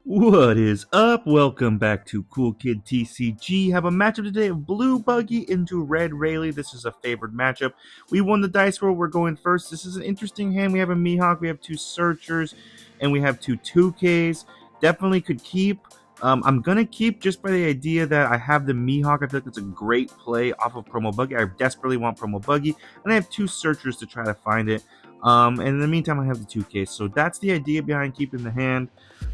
What is up? Welcome back to Cool Kid TCG. Have a matchup today of Blue Buggy into Red Rayleigh. This is a favored matchup. We won the dice roll. We're going first. This is an interesting hand. We have a Mihawk, we have two Searchers, and we have two 2Ks. Definitely could keep. I'm going to keep just by the idea that I have the Mihawk. I feel like it's a great play off of Promo Buggy. I desperately want Promo Buggy, and I have two Searchers to try to find it. And in the meantime, I have the 2Ks. So that's the idea behind keeping the hand.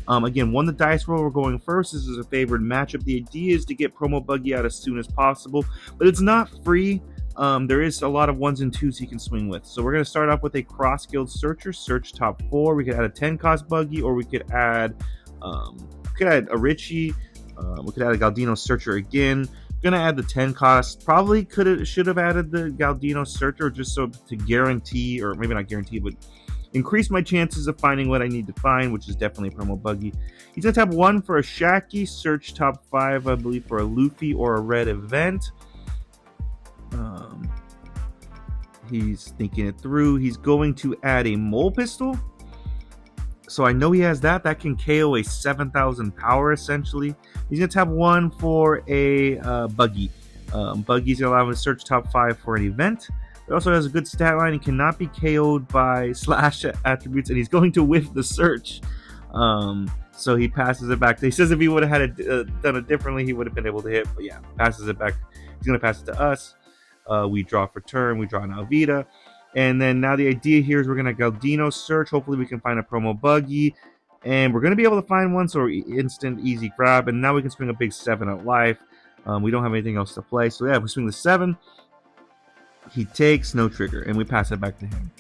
Again, won the dice roll. We're going first. This is a favored matchup. The idea is to get Promo Buggy out as soon as possible, but it's not free. There is a lot of 1s and 2s he can swing with. So we're going to start off with a Cross Guild Searcher, search top 4. We could add a 10-cost Buggy, or we could add a Richie. We could add a Galdino Searcher again. Gonna add the 10 cost. Probably should have added the Galdino Searcher just so to guarantee, or maybe not guarantee, but increase my chances of finding what I need to find, which is definitely Promo Buggy. He's going to tap 1 for a Shaki, search top 5, I believe, for a Luffy or a red event. He's thinking it through. He's going to add a Mole Pistol. So I know he has that. That can KO a 7,000 power, essentially. He's going to tap 1 for a Buggy. Buggy's going to allow him to search top 5 for an event. It also has a good stat line. He cannot be KO'd by slash attributes, and he's going to whiff the search. So he passes it back. He says if he would have had done it differently, he would have been able to hit. But yeah, passes it back. He's going to pass it to us. We draw for turn. We draw an Alvida. And then now the idea here is we're going to Galdino search. Hopefully we can find a Promo Buggy. And we're going to be able to find one, so instant, easy grab. And now we can swing a big 7 at life. We don't have anything else to play. So yeah, we swing the 7. He takes, no trigger, and we pass it back to him.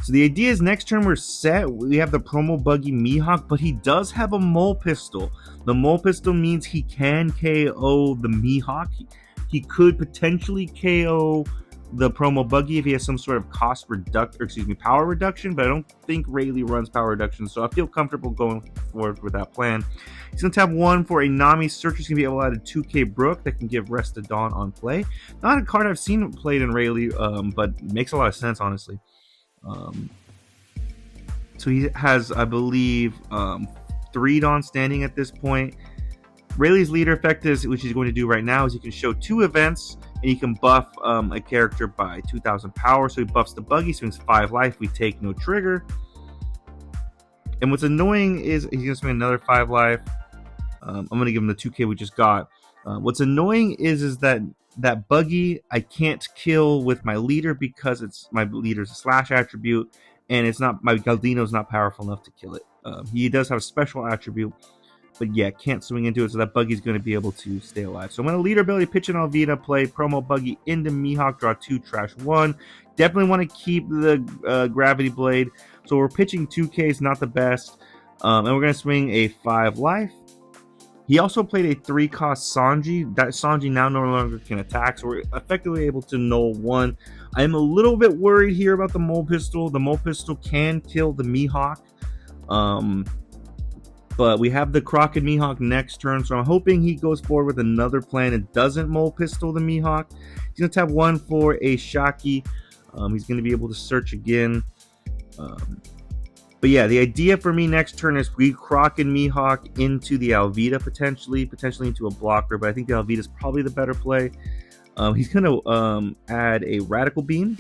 So the idea is next turn we're set. We have the Promo Buggy Mihawk, but he does have a Mole Pistol. The Mole Pistol means he can KO the Mihawk. He could potentially KO the Promo Buggy if he has some sort of power reduction, but I don't think Rayleigh runs power reduction, so I feel comfortable going forward with that plan. He's going to tap 1 for a Nami Searcher. He's going to be able to add a 2K Brook that can give Rest to Dawn on play. Not a card I've seen played in Rayleigh, but makes a lot of sense, honestly. So he has, I believe, 3 Dawn standing at this point. Rayleigh's leader effect is, which he's going to do right now, is he can show 2 events, and he can buff a character by 2,000 power. So he buffs the Buggy, swings 5 life. We take no trigger. And what's annoying is he's going to swing another 5 life. I'm going to give him the 2K we just got. What's annoying is that Buggy I can't kill with my leader because my leader's a slash attribute, and it's not, my Galdino's not powerful enough to kill it. He does have a special attribute, but yeah, can't swing into it, so that Buggy's going to be able to stay alive. So I'm going to leader ability, pitch an Alvida, play Promo Buggy into Mihawk, draw 2, trash 1. Definitely want to keep the Gravity Blade. So we're pitching 2Ks, not the best. And we're going to swing a 5 life. He also played a 3-cost Sanji. That Sanji now no longer can attack, so we're effectively able to null 1. I am a little bit worried here about the Mole Pistol. The Mole Pistol can kill the Mihawk. But we have the Croc and Mihawk next turn, so I'm hoping he goes forward with another plan and doesn't Mole Pistol the Mihawk. He's going to tap 1 for a Shaki. He's going to be able to search again. But yeah, the idea for me next turn is we Croc and Mihawk into the Alvida potentially into a blocker, but I think the Alvida is probably the better play. He's going to add a Radical Beam.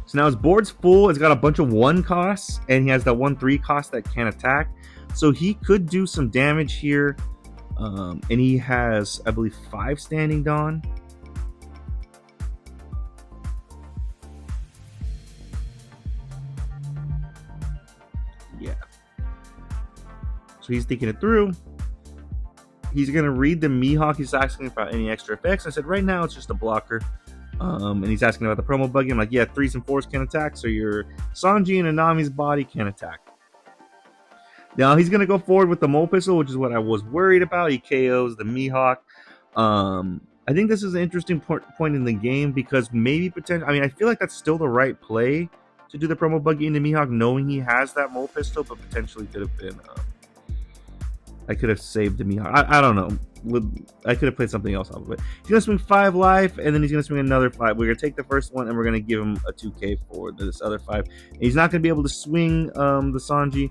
So now his board's full. It's got a bunch of 1 costs, and he has that 1/3 cost that can attack. So he could do some damage here. And he has, I believe, 5 standing Dawn. Yeah. So he's thinking it through. He's going to read the Mihawk. He's asking about any extra effects. I said, right now it's just a blocker. And he's asking about the Promo Buggy. I'm like, yeah, 3s and 4s can attack, so your Sanji and Anami's body can attack. Now he's going to go forward with the Mole Pistol, which is what I was worried about. He KOs the Mihawk. I think this is an interesting point in the game because maybe potentially, I mean, I feel like that's still the right play to do the Promo Buggy into Mihawk, knowing he has that Mole Pistol, but potentially could have been, I could have saved the Mihawk. I don't know. I could have played something else off of it. He's going to swing 5 life, and then he's going to swing another 5. We're going to take the first one, and we're going to give him a 2K for this other 5. And he's not going to be able to swing the Sanji.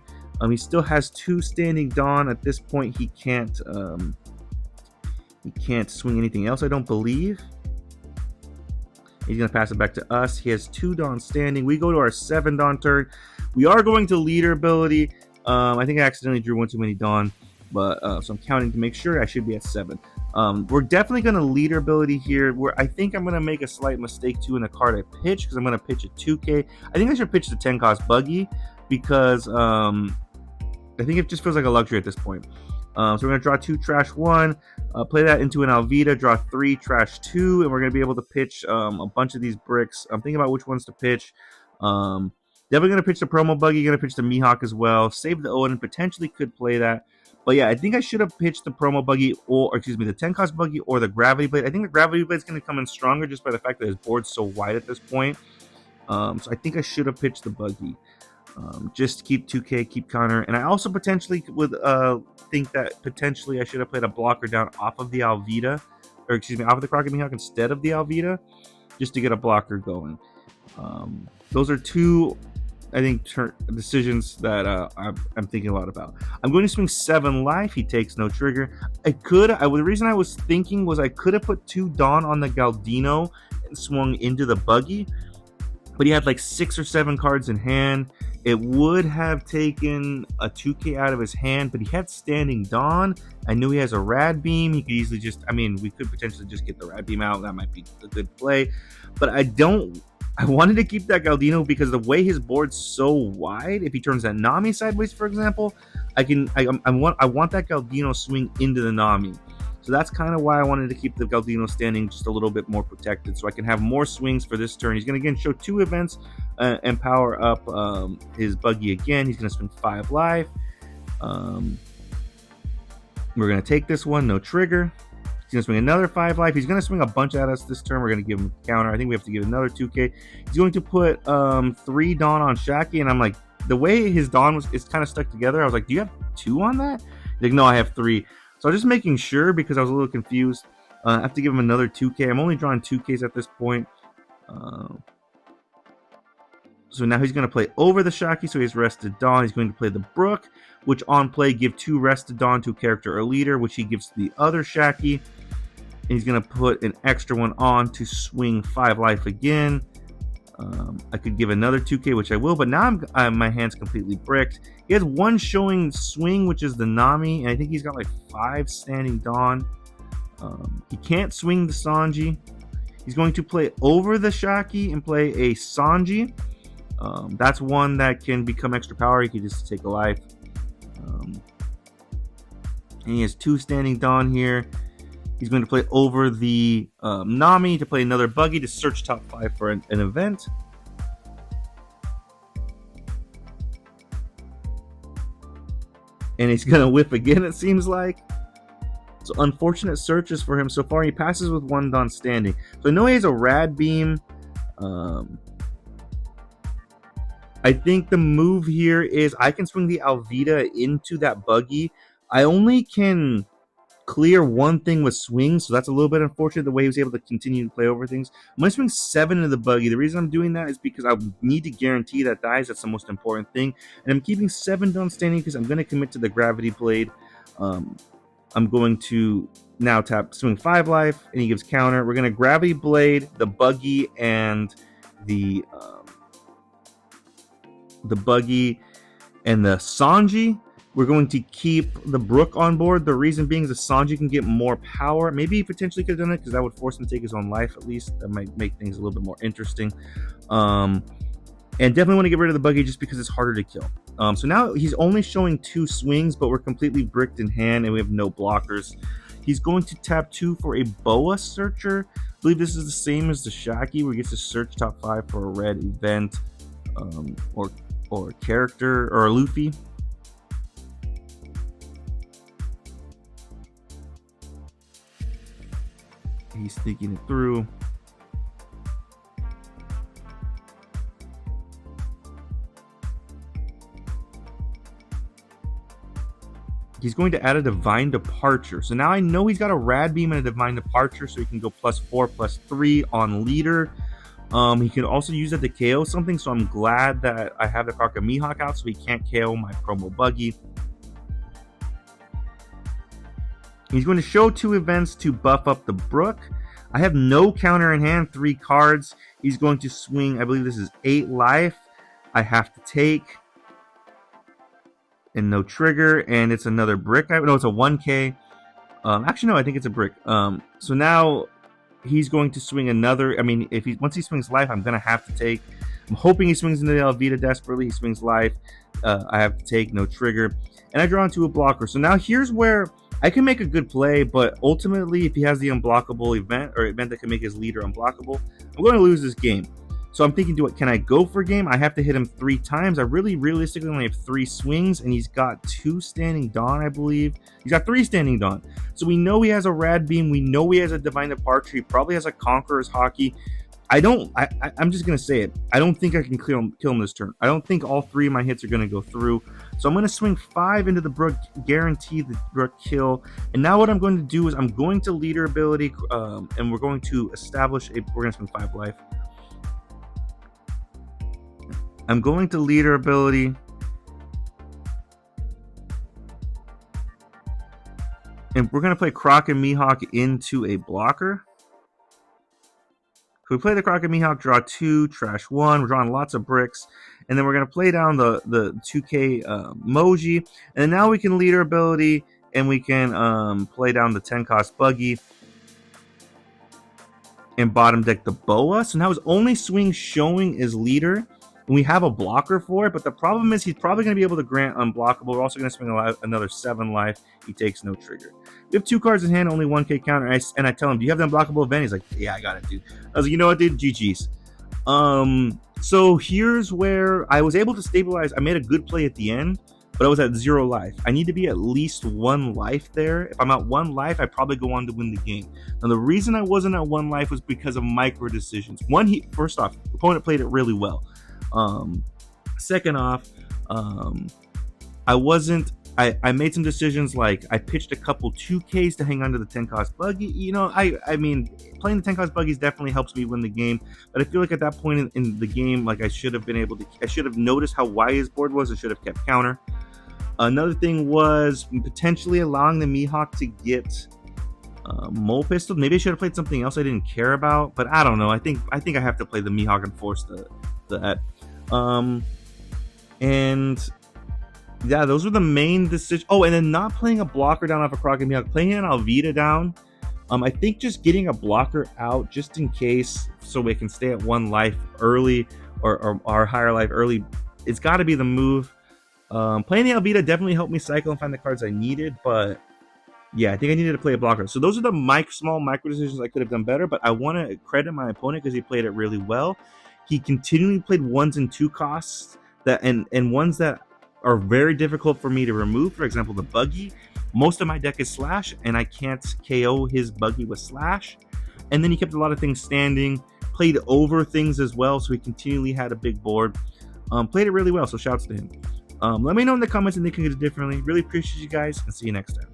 He still has 2 standing Dawn. At this point, he can't swing anything else, I don't believe. He's going to pass it back to us. He has 2 Dawn standing. We go to our 7 Dawn turn. We are going to leader ability. I think I accidentally drew one too many Dawn, but so I'm counting to make sure. I should be at 7. We're definitely going to leader ability here. Where I think I'm going to make a slight mistake too in the card I pitch, because I'm going to pitch a 2K. I think I should pitch the 10 cost Buggy, because I think it just feels like a luxury at this point. So we're going to draw 2, trash 1, play that into an Alvida, draw 3, trash 2, and we're going to be able to pitch a bunch of these bricks. I'm thinking about which ones to pitch. Definitely going to pitch the promo Buggy, going to pitch the Mihawk as well. Save the Odin, potentially could play that. But yeah, I think I should have pitched the promo Buggy, or excuse me, the 10 cost Buggy or the Gravity Blade. I think the Gravity Blade is going to come in stronger just by the fact that his board's so wide at this point. So I think I should have pitched the Buggy. Just to keep 2K, keep counter. And I also potentially would think that potentially I should have played a blocker down off of the Alvida, or excuse me, off of the Crockett Mihawk instead of the Alvida, just to get a blocker going. Those are 2, I think, decisions that I'm thinking a lot about. I'm going to swing 7 life. He takes no trigger. The reason I was thinking was I could have put 2 Dawn on the Galdino and swung into the Buggy, but he had like 6 or 7 cards in hand. It would have taken a 2K out of his hand, but he had standing Dawn. I knew he has a Rad Beam. He could easily we could potentially just get the Rad Beam out. That might be a good play. But I wanted to keep that Galdino because the way his board's so wide, if he turns that Nami sideways, for example, I want that Galdino swing into the Nami. So that's kind of why I wanted to keep the Galdino standing just a little bit more protected, so I can have more swings for this turn. He's going to again show 2 events and power up his Buggy again. He's going to swing 5 life. We're going to take this one, no trigger. He's going to swing another 5 life. He's going to swing a bunch at us this turn. We're going to give him a counter. I think we have to give another 2K. He's going to put 3 Dawn on Shaki, and I'm like, the way his Dawn is kind of stuck together, I was like, do you have 2 on that? He's like, no, I have 3. So I was just making sure because I was a little confused. I have to give him another 2K. I'm only drawing 2Ks at this point. So now he's going to play over the Shaki, so he's rested Dawn. He's going to play the Brook, which on play give 2 rested Dawn to a character or leader, which he gives to the other Shaki. And he's going to put an extra one on to swing 5 life again. I could give another 2K, which I will, but now my hand's completely bricked. He has 1 showing swing, which is the Nami, and I think he's got like 5 standing Dawn. He can't swing the Sanji. He's going to play over the Shaki and play a Sanji. That's one that can become extra power. He can just take a life. And he has 2 standing Dawn here. He's going to play over the Nami to play another Buggy to search top 5 for an event. And he's going to whip again, it seems like. So unfortunate searches for him so far. He passes with 1 Dawn standing. So I know he has a Rad Beam. I think the move here is I can swing the Alvida into that Buggy. I only can clear 1 thing with swings, so that's a little bit unfortunate the way he was able to continue to play over things. I'm going to swing 7 into the Buggy. The reason I'm doing that is because I need to guarantee that dies. That's the most important thing. And I'm keeping 7 Dawn standing because I'm going to commit to the Gravity Blade. I'm going to now swing 5 life, and he gives counter. We're going to Gravity Blade the Buggy and the Buggy and the Sanji. We're going to keep the Brook on board. The reason being is the Sanji can get more power. Maybe he potentially could have done it because that would force him to take his own life at least. That might make things a little bit more interesting. And definitely want to get rid of the Buggy just because it's harder to kill. So now he's only showing 2 swings, but we're completely bricked in hand and we have no blockers. He's going to tap 2 for a Boa Searcher. I believe this is the same as the Shaki, where he gets to search top 5 for a red event or a character or a Luffy. He's thinking it through. He's going to add a Divine Departure. So now I know he's got a Rad Beam and a Divine Departure, so he can go +4, +3 on leader. He can also use that to KO something, so I'm glad that I have the Kraka Mihawk out so he can't KO my promo Buggy. He's going to show 2 events to buff up the Brook. I have no counter in hand, 3 cards. He's going to swing, I believe this is 8 life. I have to take. And no trigger, and it's another brick. No, it's a 1K. Actually, no, I think it's a brick. So now he's going to swing another. I mean, once he swings life, I'm gonna have to take. I'm hoping he swings into the Alvita desperately. He swings life. I have to take, no trigger, and I draw into a blocker. So now here's where I can make a good play, but ultimately, if he has the unblockable event or event that can make his leader unblockable, I'm going to lose this game. So I'm thinking, can I go for a game? I have to hit him 3 times. I really realistically only have 3 swings, and he's got 2 standing dawn, I believe. He's got 3 standing dawn. So we know he has a rad beam. We know he has a divine departure. He probably has a conqueror's hockey. I'm just gonna say it. I don't think I can kill him this turn. I don't think all 3 of my hits are gonna go through. So I'm gonna swing 5 into the Brook, guarantee the Brook kill. And now what I'm going to do is I'm going to leader ability, and we're going to establish we're gonna swing 5 life. I'm going to leader ability. And we're going to play Croc and Mihawk into a blocker. So we play the Croc and Mihawk, draw 2, trash 1. We're drawing lots of bricks. And then we're going to play down the 2K Moji. And now we can leader ability, and we can play down the 10 cost Buggy. And bottom deck the Boa. So now his only swing showing is leader. And we have a blocker for it, but the problem is he's probably going to be able to grant unblockable. We're also going to swing another 7 life. He takes no trigger. We have 2 cards in hand, only 1K counter. And I tell him, do you have the unblockable event? He's like, yeah, I got it, dude. I was like, you know what, dude? GG's. So here's where I was able to stabilize. I made a good play at the end, but I was at 0 life. I need to be at least 1 life there. If I'm at 1 life, I probably go on to win the game. Now, the reason I wasn't at 1 life was because of micro decisions. First off, the opponent played it really well. Second off, I made some decisions, like I pitched a couple 2Ks to hang on to the 10 cost Buggy. You know, I mean, playing the 10 cost Buggies definitely helps me win the game, but I feel like at that point in the game, like I should have noticed how wide his board was and should have kept counter. Another thing was potentially allowing the Mihawk to get Mole Pistol. Maybe I should have played something else I didn't care about, but I don't know. I think I have to play the Mihawk and force that. And yeah, those were the main decisions. Oh, and then not playing a blocker down off a Croc and Mihawk, playing an Alvita down. I think just getting a blocker out just in case, so we can stay at 1 life early or higher life early. It's got to be the move. Playing the Alvita definitely helped me cycle and find the cards I needed, but yeah, I think I needed to play a blocker. So those are the small micro decisions I could have done better, but I want to credit my opponent because he played it really well. He continually played 1s and 2 costs and ones that are very difficult for me to remove. For example, the Buggy. Most of my deck is Slash, and I can't KO his Buggy with Slash. And then he kept a lot of things standing, played over things as well, so he continually had a big board. Played it really well, so shouts to him. Let me know in the comments if they can do it differently. Really appreciate you guys, and see you next time.